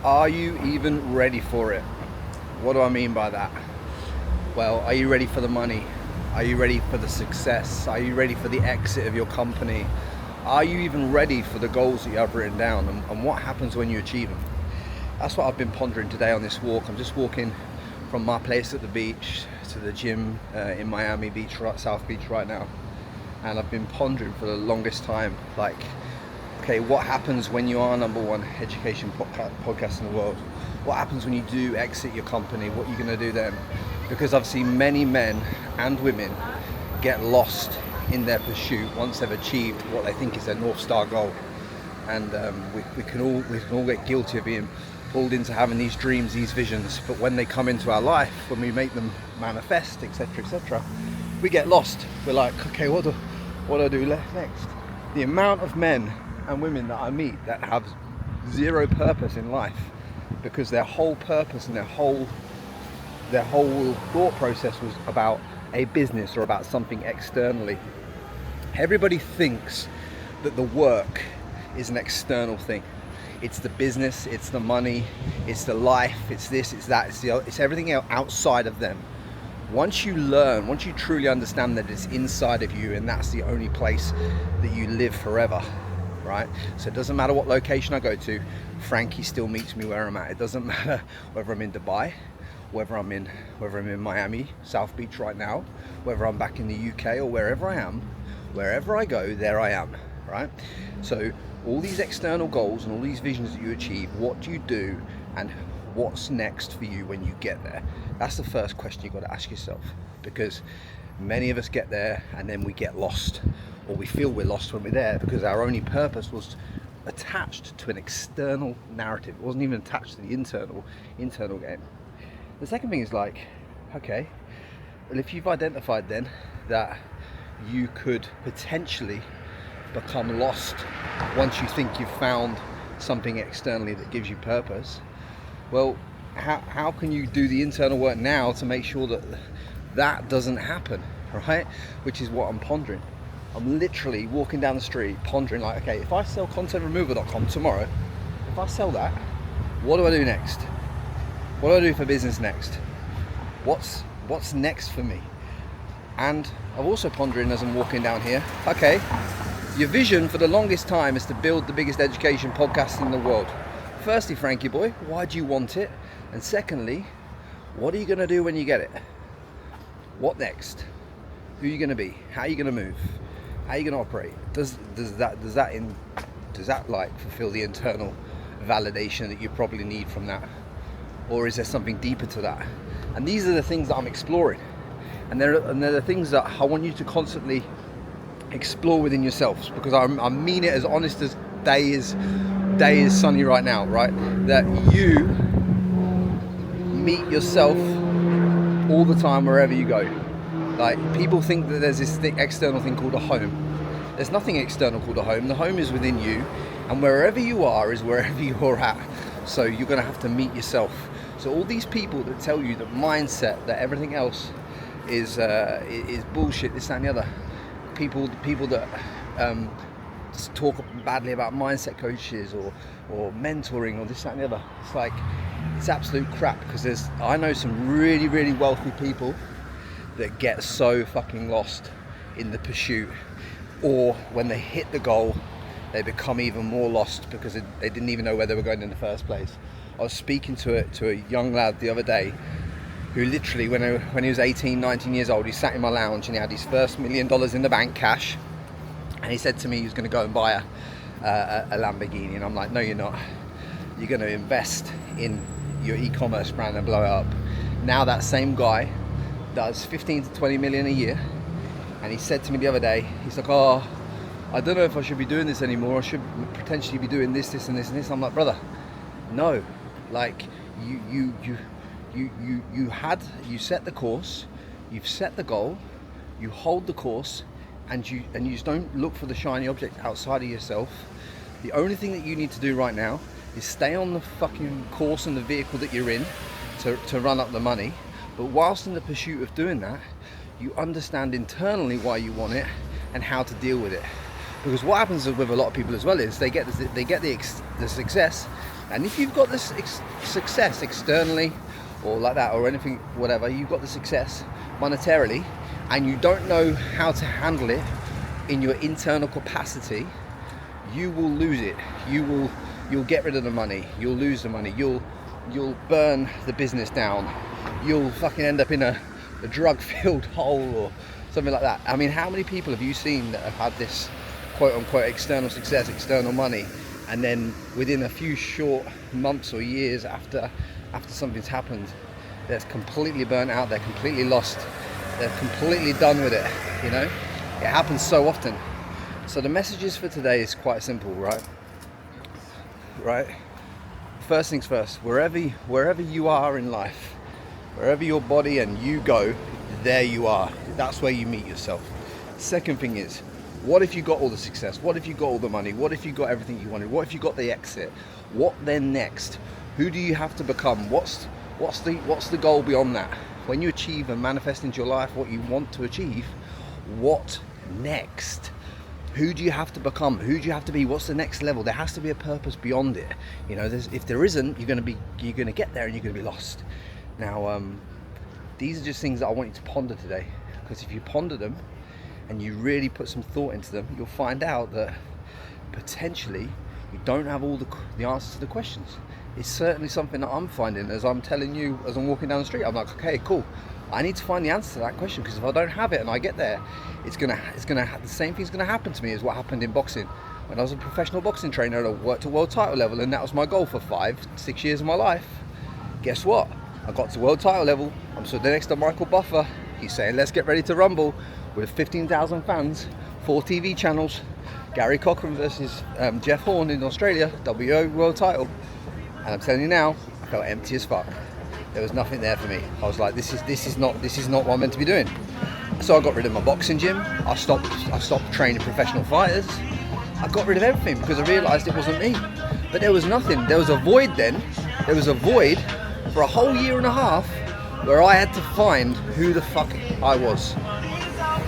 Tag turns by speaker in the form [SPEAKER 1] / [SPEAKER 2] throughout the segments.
[SPEAKER 1] Are you even ready for it? What do I mean by that? Well, are you ready for the money? Are you ready for the success? Are you ready for the exit of your company? Are you even ready for the goals that you have written down, and what happens when you achieve them? That's what I've been pondering today on this walk. I'm just walking from my place at the beach to the gym in Miami Beach, South Beach right now. And I've been pondering for the longest time, like, okay, what happens when you are number one education podcast in the world? What happens when you do exit your company? What are you going to do then? Because I've seen many men and women get lost in their pursuit once they've achieved what they think is their North Star goal. And we can all get guilty of being pulled into having these dreams, these visions, but when they come into our life, when we make them manifest, etc., we get lost. We're like, okay, what do I do next? The amount of men and women that I meet that have zero purpose in life because their whole purpose and their whole thought process was about a business or about something externally. Everybody thinks that the work is an external thing. It's the business, it's the money, it's the life, it's this, it's that, it's everything outside of them. Once you truly understand that it's inside of you and that's the only place that you live forever, right? So it doesn't matter what location I go to, Frankie still meets me where I'm at. It doesn't matter whether I'm in Dubai, whether I'm in Miami, South Beach right now, whether I'm back in the UK or wherever I am, wherever I go, there I am, right? So all these external goals and all these visions that you achieve, what do you do and what's next for you when you get there? That's the first question you've got to ask yourself, because many of us get there and then we get lost, or we feel we're lost when we're there because our only purpose was attached to an external narrative. It wasn't even attached to the internal game. The second thing is like, okay, well, if you've identified then that you could potentially become lost once you think you've found something externally that gives you purpose, well, how can you do the internal work now to make sure that that doesn't happen, right? Which is what I'm pondering. I'm literally walking down the street pondering like, okay, if I sell contentremoval.com tomorrow, if I sell that, what do I do next? What do I do for business next? What's next for me? And I'm also pondering as I'm walking down here, okay, your vision for the longest time is to build the biggest education podcast in the world. Firstly, Frankie boy, why do you want it? And secondly, what are you going to do when you get it? What next? Who are you going to be? How are you going to move? How are you going to operate? Does that like fulfill the internal validation that you probably need from that? Or is there something deeper to that? And these are the things that I'm exploring. And they're the things that I want you to constantly explore within yourselves, because I mean it as honest as day is sunny right now, right? That you meet yourself all the time wherever you go. Like, people think that there's this external thing called a home. There's nothing external called a home. The home is within you, and wherever you are is wherever you're at. So you're going to have to meet yourself. So all these people that tell you that mindset, that everything else is bullshit, this, that, and the other. People that talk badly about mindset coaches or mentoring or this, that, and the other. It's like, it's absolute crap, because I know some really, really wealthy people that get so fucking lost in the pursuit, or when they hit the goal, they become even more lost because they didn't even know where they were going in the first place. I was speaking to a young lad the other day who literally, when he was 18, 19 years old, he sat in my lounge and he had his first $1 million in the bank cash, and he said to me he was going to go and buy a Lamborghini, and I'm like, no, you're not. You're going to invest in your e-commerce brand and blow it up. Now that same guy does 15 to 20 million a year, and he said to me the other day, he's like, oh, I don't know if I should be doing this anymore. I should potentially be doing this, and this, and this. I'm like, brother, no. Like, you set the course, you've set the goal, you hold the course, and you just don't look for the shiny object outside of yourself. The only thing that you need to do right now is stay on the fucking course and the vehicle that you're in to run up the money. But whilst in the pursuit of doing that, you understand internally why you want it and how to deal with it. Because what happens with a lot of people as well is they get the success, And if you've got this success externally or like that or anything, whatever, you've got the success monetarily and you don't know how to handle it in your internal capacity, you will lose it. You'll get rid of the money, you'll lose the money, you'll burn the business down, you'll fucking end up in a drug-filled hole or something like that. I mean, how many people have you seen that have had this quote-unquote external success, external money, and then within a few short months or years after something's happened, they're completely burnt out, they're completely lost, they're completely done with it, you know? It happens so often. So the messages for today is quite simple, right? First things first, wherever you are in life, wherever your body and you go, there you are. That's where you meet yourself. Second thing is, what if you got all the success? What if you got all the money? What if you got everything you wanted? What if you got the exit? What then next? Who do you have to become? What's the goal beyond that? When you achieve and manifest into your life what you want to achieve, what next? Who do you have to become? Who do you have to be? What's the next level? There has to be a purpose beyond it. You know, if there isn't, you're going to get there and you're going to be lost. Now, these are just things that I want you to ponder today, because if you ponder them and you really put some thought into them, you'll find out that potentially you don't have all the answers to the questions. It's certainly something that I'm finding as I'm telling you, as I'm walking down the street. I'm like, okay, cool. I need to find the answer to that question, because if I don't have it and I get there, the same thing's gonna happen to me as what happened in boxing. When I was a professional boxing trainer, I worked at world title level, and that was my goal for 5-6 years of my life. Guess what? I got to world title level. I'm stood next to Michael Buffer. He's saying, let's get ready to rumble, with 15,000 fans, 4 TV channels, Gary Cochran versus Jeff Horn in Australia, WO world title. And I'm telling you now, I felt empty as fuck. There was nothing there for me. I was like, this is not what I'm meant to be doing. So I got rid of my boxing gym. I stopped training professional fighters. I got rid of everything because I realised it wasn't me. But there was nothing. There was a void then. There was a void for a whole year and a half where I had to find who the fuck I was.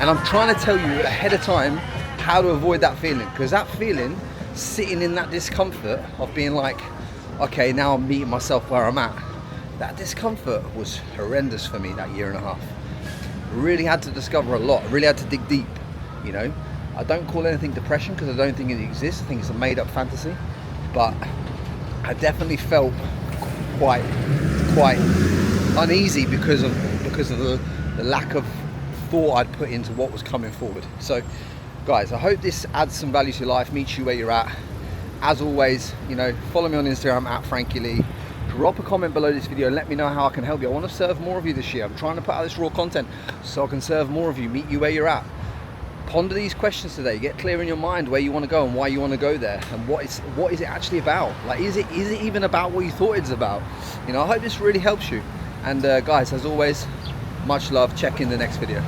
[SPEAKER 1] And I'm trying to tell you ahead of time how to avoid that feeling, because that feeling, sitting in that discomfort of being like, okay, now I'm meeting myself where I'm at. That discomfort was horrendous for me that year and a half. Really had to discover a lot, really had to dig deep, you know. I don't call anything depression because I don't think it exists. I think it's a made up fantasy. But I definitely felt quite uneasy because of the lack of thought I'd put into what was coming forward. So guys, I hope this adds some value to your life, meets you where you're at. As always, you know, follow me on Instagram at Frankie Lee. Drop a comment below this video and let me know how I can help you. I want to serve more of you this year. I'm trying to put out this raw content so I can serve more of you, meet you where you're at. Ponder these questions today. Get clear in your mind where you want to go and why you want to go there, and what is it actually about. Like, is it even about what you thought it's about? You know, I hope this really helps you. And guys, as always, much love. Check in the next video.